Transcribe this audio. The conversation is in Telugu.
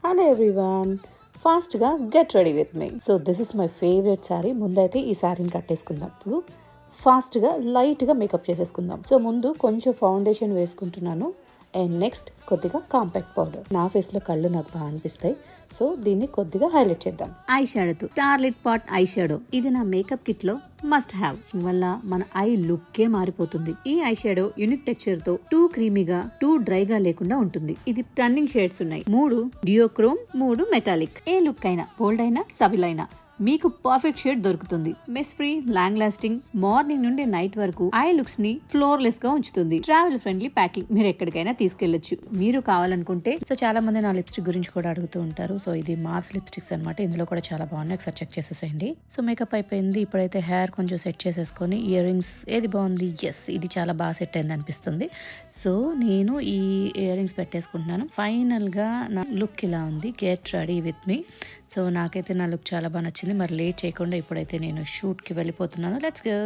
హలో ఎవ్రీవన్, ఫాస్ట్గా get ready with me. So this is my favourite sari. ముందైతే ఈ శారీని కట్టేసుకుందాం. ఇప్పుడు ఫాస్ట్గా లైట్గా మేకప్ చేసేసుకుందాం. సో ముందు కొంచెం ఫౌండేషన్ వేసుకుంటున్నాను అండ్ నెక్స్ట్ కొద్దిగా కాంపాక్ట్ పౌడర్. నా ఫేస్ లో కళ్ళు నాకు బాగా అనిపిస్తాయి, సో దీన్ని కొద్దిగా హైలైట్ చేద్దాం. ఐ షాడోతో స్టార్లిట్ పాట్ ఐ షాడో, ఇది నా మేకప్ కిట్ లో మస్ట్ హ్యావ్. వల్ల మన ఐ లుక్కే మారిపోతుంది. ఈ ఐ షాడో యూనిక్ టెక్స్చర్ తో టూ క్రీమీగా టూ డ్రైగా లేకుండా ఉంటుంది. ఇది టర్నింగ్ షేడ్స్ ఉన్నాయి, 3 డియోక్రోమ్, 3 మెటాలిక్. ఏ లుక్ అయినా, బోల్డ్ అయినా, సబిల్ అయినా మీకు పర్ఫెక్ట్ షేడ్ దొరుకుతుంది. Miss free, long lasting, morning నుండి నైట్ వరకు ఐ లుక్స్ ని ఫ్లోర్లెస్ గా ఉంచుతుంది. ట్రావెల్ ఫ్రెండ్లీ ప్యాకింగ్, మీరు ఎక్కడికైనా తీసుకెళ్లొచ్చు. మీరు కావాలనుకుంటే. సో చాలా మంది నా లిప్స్టిక్ గురించి కూడా అడుగుతూ ఉంటారు. సో ఇది మార్స్ లిప్స్టిక్స్ అనమాట. ఇందులో కూడా చాలా బాగున్నాయి, ఒకసారి చెక్ చేసేసేయండి. సో మేకప్ అయిపోయింది. ఇప్పుడైతే హెయిర్ కొంచెం సెట్ చేసేసుకొని ఇయర్ రింగ్స్ ఏది బాగుంది, ఎస్ ఇది చాలా బాగా సెట్ అయింది అనిపిస్తుంది. సో నేను ఈ ఇయర్ రింగ్స్ పెట్టేసుకుంటున్నాను. ఫైనల్ గా నా లుక్ ఇలా ఉంది. Get ready with me. So నాకైతే నా లుక్ చాలా బాగా నచ్చింది. మరి లేట్ చేయకుండా ఇప్పుడైతే నేను షూట్ కి వెళ్ళిపోతున్నాను. Let's go.